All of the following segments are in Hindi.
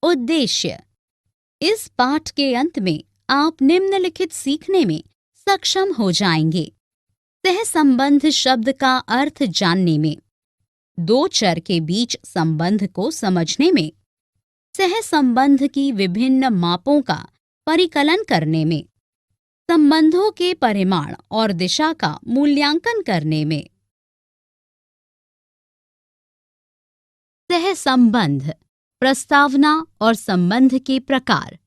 उद्देश्य। इस पाठ के अंत में आप निम्नलिखित सीखने में सक्षम हो जाएंगे। सहसंबंध शब्द का अर्थ जानने में, दो चर के बीच संबंध को समझने में, सहसंबंध की विभिन्न मापों का परिकलन करने में, संबंधों के परिमाण और दिशा का मूल्यांकन करने में। सहसंबंध, प्रस्तावना और संबंध के प्रकार।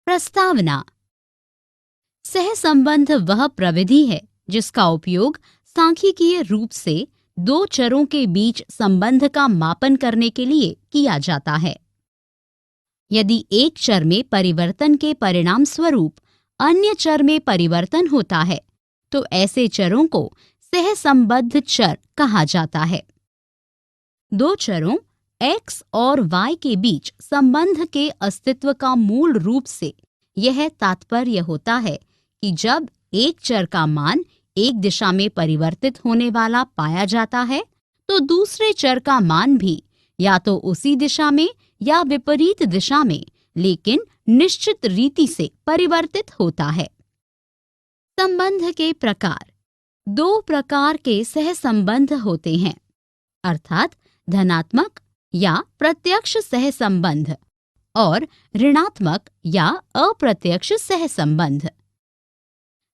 प्रस्तावना। सहसंबंध वह प्रविधि है जिसका उपयोग सांख्यिकीय रूप से दो चरों के बीच संबंध का मापन करने के लिए किया जाता है। यदि एक चर में परिवर्तन के परिणाम स्वरूप अन्य चर में परिवर्तन होता है तो ऐसे चरों को सहसंबद्ध चर कहा जाता है। दो चरों x और y के बीच संबंध के अस्तित्व का मूल रूप से यह तात्पर्य होता है कि जब एक चर का मान एक दिशा में परिवर्तित होने वाला पाया जाता है तो दूसरे चर का मान भी या तो उसी दिशा में या विपरीत दिशा में लेकिन निश्चित रीति से परिवर्तित होता है। संबंध के प्रकार। दो प्रकार के सहसंबंध होते हैं, अर्थात धनात्मक या प्रत्यक्ष सहसंबंध और ऋणात्मक या अप्रत्यक्ष सहसंबंध।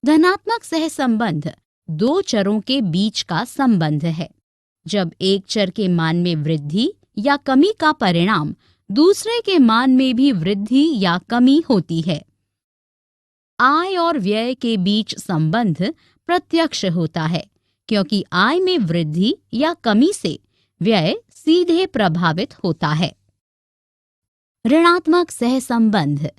धनात्मक सहसंबंध दो चरों के बीच का संबंध है जब एक चर के मान में वृद्धि या कमी का परिणाम दूसरे के मान में भी वृद्धि या कमी होती है। आय और व्यय के बीच संबंध प्रत्यक्ष होता है क्योंकि आय में वृद्धि या कमी से व्यय सीधे प्रभावित होता है। ऋणात्मक सहसंबंध।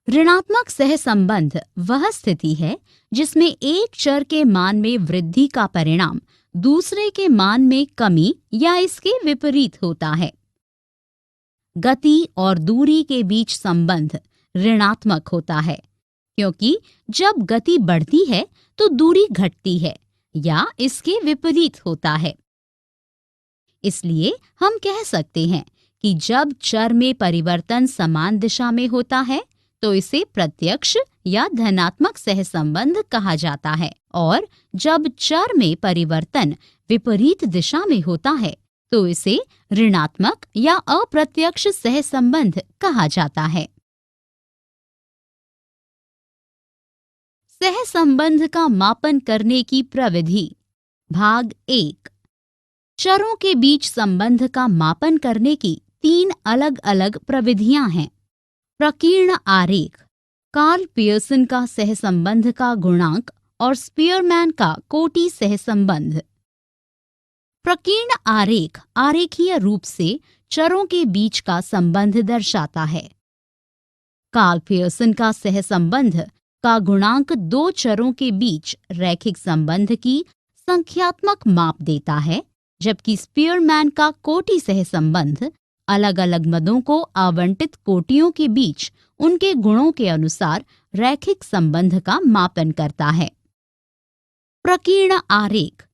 ऋणात्मक सहसंबंध वह स्थिति है जिसमें एक चर के मान में वृद्धि का परिणाम दूसरे के मान में कमी या इसके विपरीत होता है। गति और दूरी के बीच संबंध ऋणात्मक होता है क्योंकि जब गति बढ़ती है तो दूरी घटती है या इसके विपरीत होता है। इसलिए हम कह सकते हैं कि जब चर में परिवर्तन समान दिशा में होता है तो इसे प्रत्यक्ष या धनात्मक सहसंबंध कहा जाता है और जब चर में परिवर्तन विपरीत दिशा में होता है तो इसे ऋणात्मक या अप्रत्यक्ष सहसंबंध कहा जाता है। सहसंबंध का मापन करने की प्रविधि। भाग 1। चरों के बीच संबंध का मापन करने की तीन अलग अलग प्रविधियां हैं। प्रकीर्ण आरेख, कार्ल पियर्सन का सहसंबंध का गुणांक और स्पीयरमैन का कोटि सहसंबंध। प्रकीर्ण आरेख आरेखीय रूप से चरों के बीच का संबंध दर्शाता है। कार्ल पियर्सन का सहसंबंध का गुणांक दो चरों के बीच रैखिक संबंध की संख्यात्मक माप देता है, जबकि स्पीयरमैन का कोटि सहसंबंध अलग अलग मदों को आवंटित कोटियों के बीच उनके गुणों के अनुसार रैखिक संबंध का मापन करता है। प्रकीर्ण आरेख।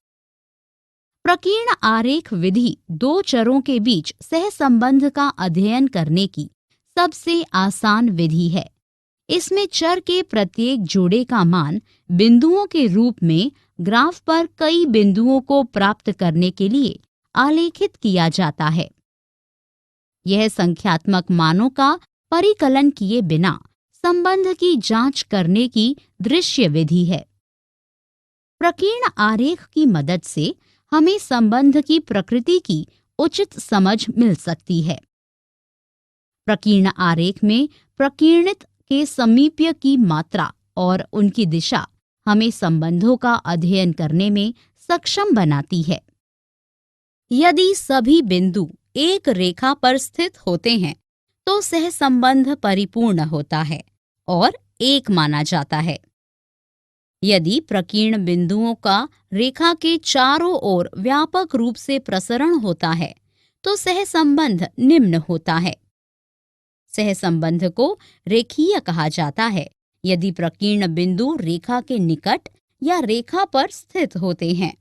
प्रकीर्ण आरेख विधि दो चरों के बीच सहसंबंध का अध्ययन करने की सबसे आसान विधि है। इसमें चर के प्रत्येक जोड़े का मान बिंदुओं के रूप में ग्राफ पर कई बिंदुओं को प्राप्त करने के लिए आलेखित किया जाता है। यह संख्यात्मक मानों का परिकलन किए बिना संबंध की जांच करने की दृश्य विधि है। प्रकीर्ण आरेख की मदद से हमें संबंध की प्रकृति की उचित समझ मिल सकती है। प्रकीर्ण आरेख में प्रकीर्णित के समीप्य की मात्रा और उनकी दिशा हमें संबंधों का अध्ययन करने में सक्षम बनाती है। यदि सभी बिंदु एक रेखा पर स्थित होते हैं तो सहसंबंध परिपूर्ण होता है और एक माना जाता है। यदि प्रकीर्ण बिंदुओं का रेखा के चारों ओर व्यापक रूप से प्रसरण होता है तो सहसंबंध निम्न होता है। सहसंबंध को रेखीय कहा जाता है यदि प्रकीर्ण बिंदु रेखा के निकट या रेखा पर स्थित होते हैं।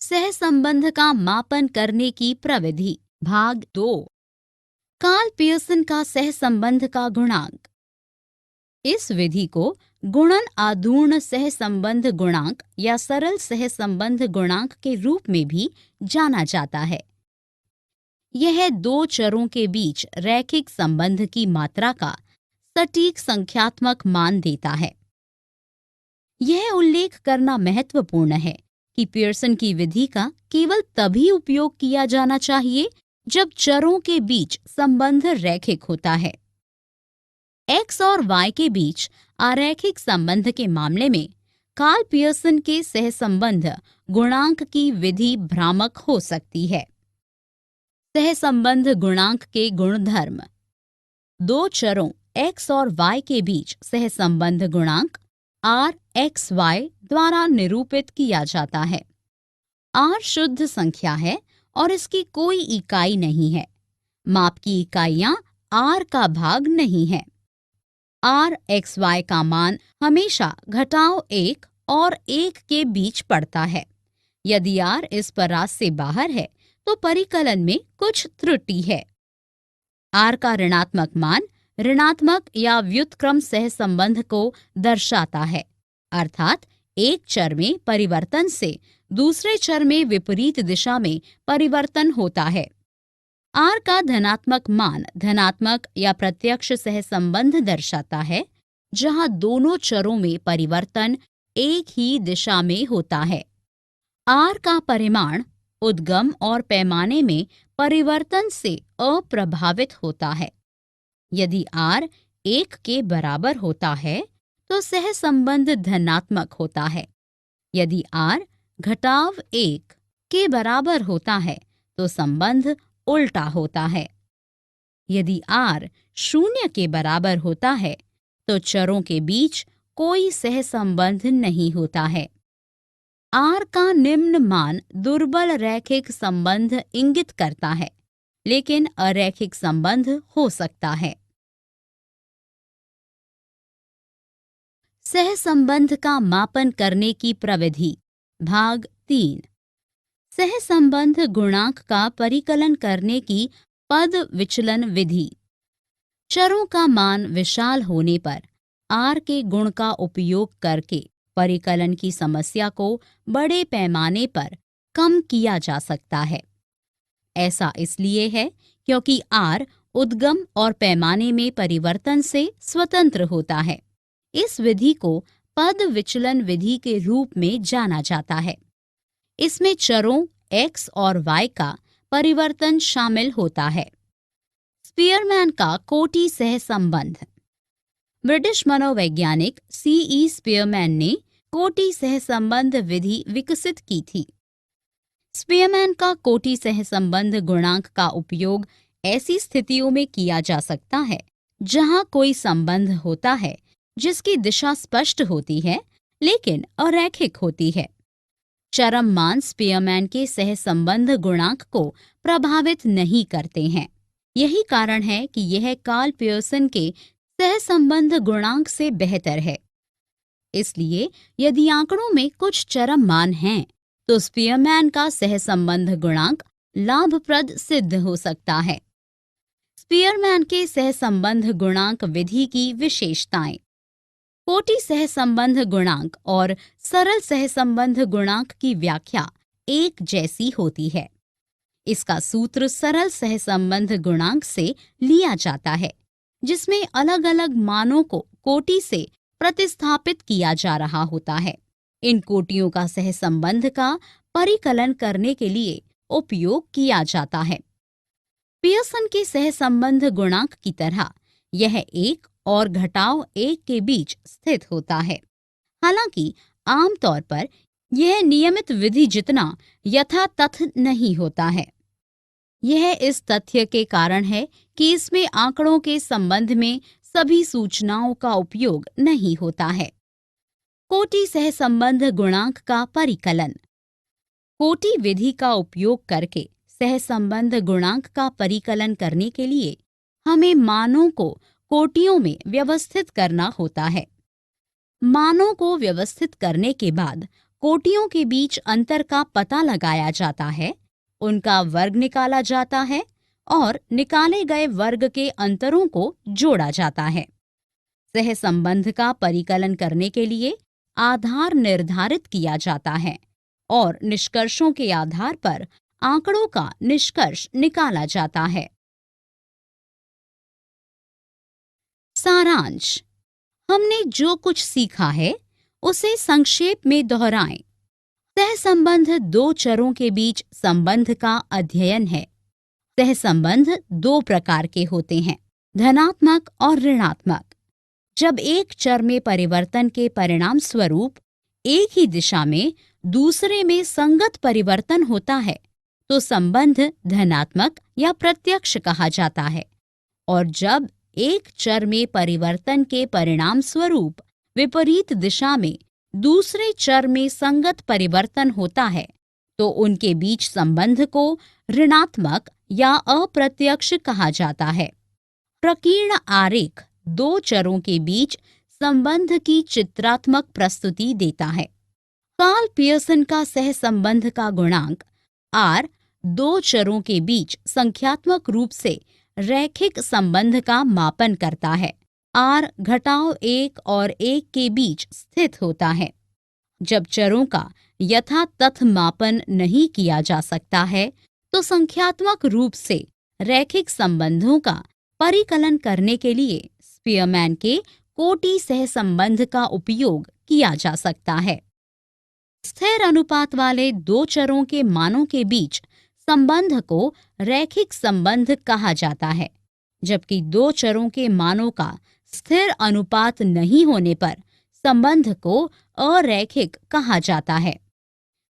सहसंबंध का मापन करने की प्रविधि भाग 2। कार्ल पियर्सन का सहसंबंध का गुणांक। इस विधि को गुणन आघूर्ण सहसंबंध गुणांक या सरल सहसंबंध गुणांक के रूप में भी जाना जाता है। यह दो चरों के बीच रैखिक संबंध की मात्रा का सटीक संख्यात्मक मान देता है। यह उल्लेख करना महत्वपूर्ण है कि पियर्सन की विधि का केवल तभी उपयोग किया जाना चाहिए जब चरों के बीच संबंध रैखिक होता है। x और y के बीच अरैखिक संबंध के मामले में कार्ल पियर्सन के सहसंबंध गुणांक की विधि भ्रामक हो सकती है। सहसंबंध गुणांक के गुणधर्म। दो चरों x और y के बीच सहसंबंध गुणांक rxy द्वारा निरूपित किया जाता है। r शुद्ध संख्या है और इसकी कोई इकाई नहीं है। माप की इकाइयां r का भाग नहीं है। rxy का मान हमेशा घटाव 1 और 1 के बीच पड़ता है। यदि r इस परास से बाहर है तो परिकलन में कुछ त्रुटि है। r का ऋणात्मक मान ऋणात्मक या व्युत्क्रम सहसंबंध को दर्शाता है, अर्थात एक चर में परिवर्तन से दूसरे चर में विपरीत दिशा में परिवर्तन होता है। r का धनात्मक मान धनात्मक या प्रत्यक्ष सहसंबंध दर्शाता है, जहां दोनों चरों में परिवर्तन एक ही दिशा में होता है। r का परिमाण उद्गम और पैमाने में परिवर्तन से अप्रभावित होता है। यदि r 1 के बराबर होता है तो सहसंबंध धनात्मक होता है। यदि r घटाव 1 के बराबर होता है तो संबंध उल्टा होता है। यदि r 0 के बराबर होता है तो चरों के बीच कोई सहसंबंध नहीं होता है। r का निम्न मान दुर्बल रैखिक संबंध इंगित करता है, लेकिन अरैखिक संबंध हो सकता है। सहसंबंध का मापन करने की प्रविधि भाग 3। सहसंबंध गुणांक का परिकलन करने की पद विचलन विधि। चरों का मान विशाल होने पर r के गुण का उपयोग करके परिकलन की समस्या को बड़े पैमाने पर कम किया जा सकता है। ऐसा इसलिए है क्योंकि r उद्गम और पैमाने में परिवर्तन से स्वतंत्र होता है। इस विधि को पद विचलन विधि के रूप में जाना जाता है। इसमें चरों x और y का परिवर्तन शामिल होता है। स्पीयरमैन का कोटि सहसंबंध। ब्रिटिश मनोवैज्ञानिक C.E. स्पीयरमैन ने कोटि सहसंबंध विधि विकसित की थी। स्पीयरमैन का कोटि सहसंबंध गुणांक का उपयोग ऐसी स्थितियों में किया जा सकता है जहां कोई संबंध होता है जिसकी दिशा स्पष्ट होती है लेकिन अरैखिक होती है। चरम मान स्पीयरमैन के सहसंबंध गुणांक को प्रभावित नहीं करते हैं। यही कारण है कि यह कार्ल पियर्सन के सहसंबंध गुणांक से बेहतर है। इसलिए यदि आंकड़ों में कुछ चरम मान हैं तो स्पीयरमैन का सहसंबंध गुणांक लाभप्रद सिद्ध हो सकता है। स्पीयरमैन के सहसंबंध गुणांक विधि की विशेषताएं। कोटि सहसंबंध गुणांक और सरल सहसंबंध गुणांक की व्याख्या एक जैसी होती है। इसका सूत्र सरल सहसंबंध गुणांक से लिया जाता है, जिसमें अलग अलग मानों को कोटि से प्रतिस्थापित किया जा रहा होता है। इन कोटियों का सहसंबंध का परिकलन करने के लिए उपयोग किया जाता है। पियर्सन के सहसंबंध गुणांक की तरह यह 1 और घटाव 1 के बीच स्थित होता है। हालांकि आमतौर पर यह नियमित विधि जितना यथातथ नहीं होता है। यह इस तथ्य के कारण है कि इसमें आंकड़ों के संबंध में सभी सूचनाओं का उपयोग नहीं होता है। कोटि सहसंबंध गुणांक का परिकलन। कोटि विधि का उपयोग करके सहसंबंध गुणांक का परिकलन करने के लिए हमें मानों को कोटियों में व्यवस्थित करना होता है। मानों को व्यवस्थित करने के बाद कोटियों के बीच अंतर का पता लगाया जाता है, उनका वर्ग निकाला जाता है और निकाले गए वर्ग के अंतरों को जोड़ा जाता है। सहसंबंध का परिकलन करने के लिए आधार निर्धारित किया जाता है और निष्कर्षों के आधार पर आंकड़ों का निष्कर्ष निकाला जाता है। सारांश। हमने जो कुछ सीखा है उसे संक्षेप में दोहराएं। सहसंबंध दो चरों के बीच संबंध का अध्ययन है। सहसंबंध दो प्रकार के होते हैं, धनात्मक और ऋणात्मक। जब एक चर में परिवर्तन के परिणाम स्वरूप एक ही दिशा में दूसरे में संगत परिवर्तन होता है तो संबंध धनात्मक या प्रत्यक्ष कहा जाता है। और जब एक चर में परिवर्तन के परिणाम स्वरूप विपरीत दिशा में दूसरे चर में संगत परिवर्तन होता है तो उनके बीच संबंध को ऋणात्मक या अप्रत्यक्ष कहा जाता है। प्रकीर्ण आरेख दो चरों के बीच संबंध की चित्रात्मक प्रस्तुति देता है। कार्ल पियर्सन का सहसंबंध का गुणांक R दो चरों के बीच संख्यात्मक रूप से रैखिक संबंध का मापन करता है। R घटाव 1 और 1 के बीच स्थित होता है। जब चरों का यथातथ मापन नहीं किया जा सकता है तो संख्यात्मक रूप से रैखिक संबंधों का परिकलन करने के लिए स्पीयरमैन के कोटि सहसंबंध का उपयोग किया जा सकता है। स्थिर अनुपात वाले दो चरों के मानों के बीच संबंध को रैखिक संबंध कहा जाता है, जबकि दो चरों के मानों का स्थिर अनुपात नहीं होने पर संबंध को अरैखिक कहा जाता है।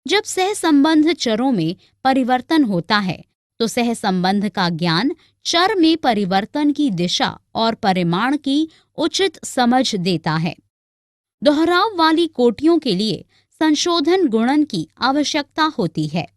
जब सहसंबंध चरों में परिवर्तन होता है तो सहसंबंध का ज्ञान चर में परिवर्तन की दिशा और परिमाण की उचित समझ देता है। दोहराव वाली कोटियों के लिए संशोधन गुणन की आवश्यकता होती है।